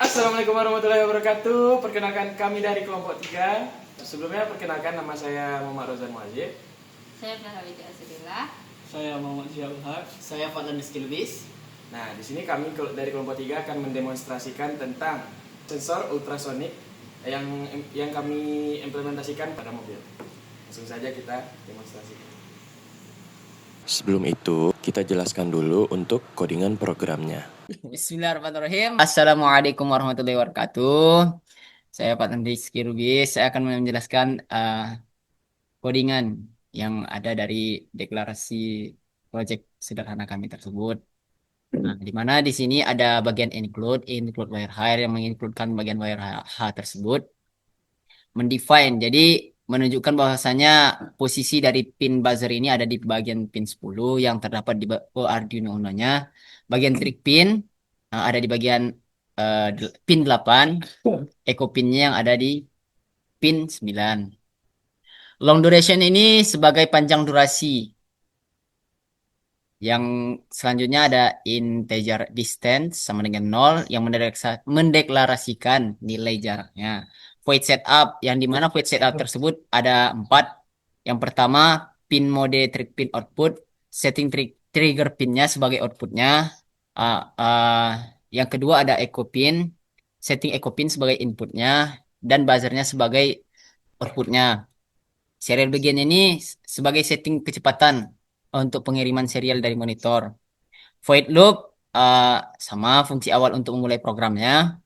Assalamualaikum warahmatullahi wabarakatuh. Perkenalkan kami dari kelompok 3. Sebelumnya perkenalkan nama saya Muhammad Rozan Muajib. Saya Farah Binti Asrillah. Saya Muhammad Ziaul Haq. Saya Fadlan Rizky Lubis. Nah, di sini kami dari kelompok 3 akan mendemonstrasikan tentang sensor ultrasonik yang kami implementasikan pada mobil. Langsung saja kita demonstrasikan. Sebelum itu, kita jelaskan dulu untuk codingan programnya. Bismillahirrahmanirrahim. Assalamualaikum warahmatullahi wabarakatuh. Saya Fadlan Rizky Lubis. Saya akan menjelaskan codingan yang ada dari deklarasi project sederhana kami tersebut. Nah, di mana di sini ada bagian include wire hire yang mengincludekan bagian wire H tersebut, mendefine, jadi menunjukkan bahwasanya posisi dari pin buzzer ini ada di bagian pin 10 yang terdapat di Arduino Uno-nya. Bagian trig pin ada di bagian pin 8, echo pinnya yang ada di pin 9. Long duration ini sebagai panjang durasi. Yang selanjutnya ada integer distance sama dengan 0 yang mendeklarasikan nilai jaraknya. Void setup yang dimana void setup tersebut ada 4. Yang pertama pin mode trig pin output, setting trigger pinnya sebagai outputnya. Yang kedua ada echo pin, setting echo pin sebagai inputnya dan buzzernya sebagai outputnya. Serial begin ini sebagai setting kecepatan untuk pengiriman serial dari monitor. Void loop sama fungsi awal untuk memulai programnya.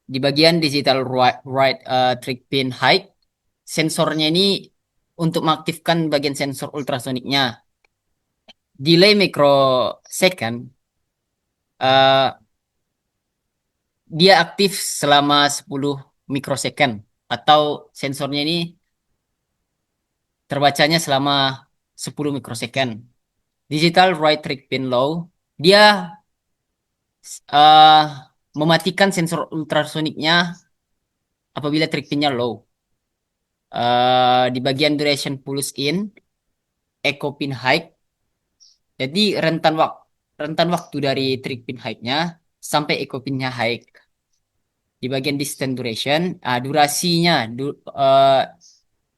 Di bagian digital write trig pin height, sensornya ini untuk mengaktifkan bagian sensor ultrasoniknya. Delay microsecond, dia aktif selama 10 mikrosecond atau sensornya ini terbacanya selama 10 mikrosecond. Digital write trig pin low, dia mematikan sensor ultrasoniknya apabila trig pinnya low. Di bagian duration pulse in, echo pin high, jadi rentan waktu dari trig pin high-nya sampai echo pinnya high. Di bagian distance duration,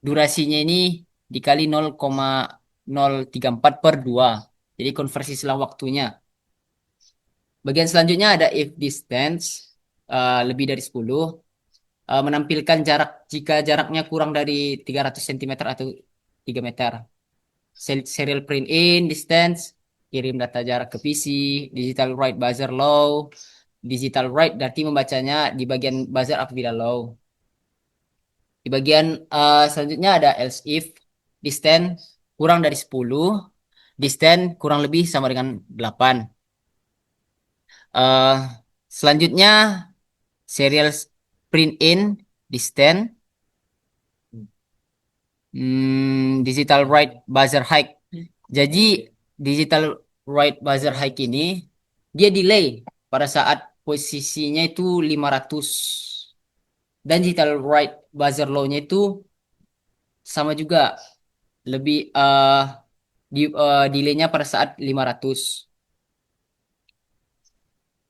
durasinya ini dikali 0,034 per 2. Jadi konversi selang waktunya. Bagian selanjutnya ada if distance lebih dari 10, menampilkan jarak jika jaraknya kurang dari 300 cm atau 3 meter. Serial print in distance, kirim data jarak ke PC, digital write buzzer low. Digital write berarti membacanya di bagian buzzer apabila low. Di bagian selanjutnya ada else if distance kurang dari 10, distance kurang lebih sama dengan 8. Selanjutnya serial print in distance, digital write buzzer high. Jadi digital write buzzer high ini dia delay pada saat posisinya itu 500 dan digital write buzzer low-nya itu sama juga, lebih delaynya pada saat 500.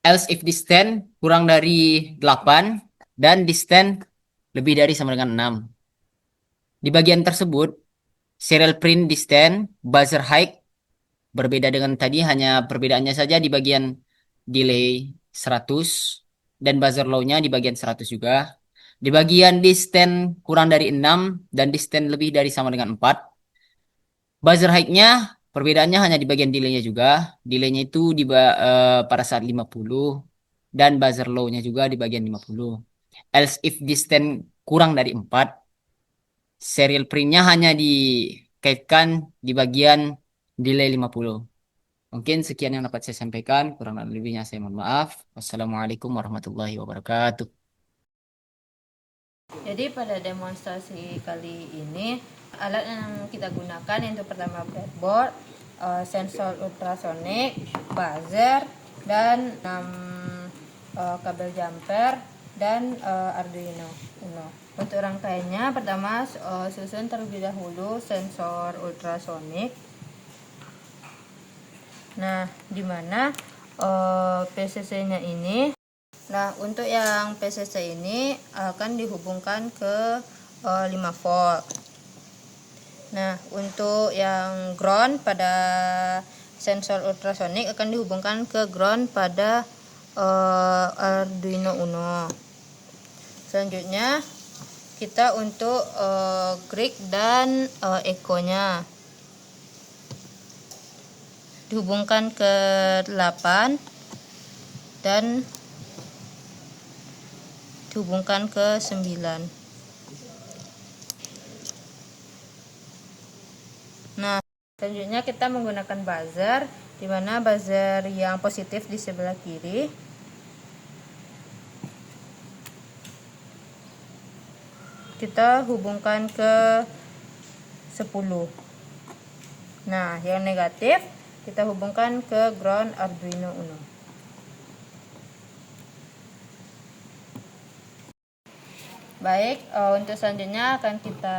Else if distance kurang dari 8 dan distance lebih dari sama dengan 6. Di bagian tersebut, serial print distance, buzzer height berbeda dengan tadi, hanya perbedaannya saja di bagian delay 100 dan buzzer low-nya di bagian 100 juga. Di bagian distance kurang dari 6 dan distance lebih dari sama dengan 4. Buzzer height-nya perbedaannya hanya di bagian delay-nya juga. Delay-nya itu pada saat 50 dan buzzer low-nya juga di bagian 50. Else if distance kurang dari 4, serial print-nya hanya dikaitkan di bagian delay 50. Mungkin sekian yang dapat saya sampaikan. Kurang lebihnya saya mohon maaf. Wassalamualaikum warahmatullahi wabarakatuh. Jadi pada demonstrasi kali ini alat yang kita gunakan yang pertama breadboard, sensor ultrasonik, buzzer, dan 6 kabel jumper dan Arduino Uno. Untuk rangkaiannya pertama susun terlebih dahulu sensor ultrasonik. Nah, di mana PCC-nya ini Nah, untuk yang PCC ini akan dihubungkan ke 5 volt. Nah, untuk yang ground pada sensor ultrasonik akan dihubungkan ke ground pada Arduino Uno. Selanjutnya kita untuk grid dan echo-nya dihubungkan ke 8 dan dihubungkan ke 9. Nah, selanjutnya kita menggunakan buzzer, di mana buzzer yang positif di sebelah kiri. Kita hubungkan ke 10. Nah, yang negatif kita hubungkan ke ground Arduino Uno. Baik, untuk selanjutnya akan kita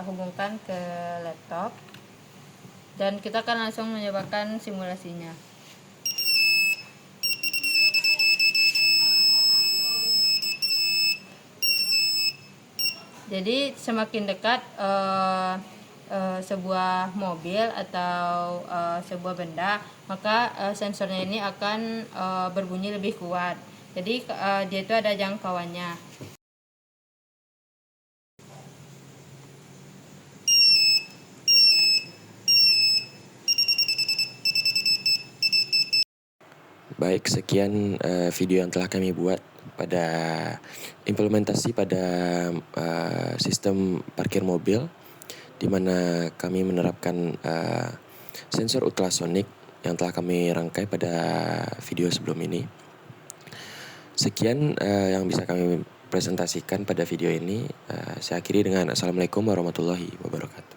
hubungkan ke laptop dan kita akan langsung mencobakan simulasinya. Jadi semakin dekat sebuah mobil atau sebuah benda, maka sensornya ini akan berbunyi lebih kuat. Jadi dia itu ada jangkauannya. Baik, sekian video yang telah kami buat pada implementasi pada sistem parkir mobil, di mana kami menerapkan sensor ultrasonik yang telah kami rangkai pada video sebelum ini. Sekian yang bisa kami presentasikan pada video ini. Saya akhiri dengan Assalamualaikum warahmatullahi wabarakatuh.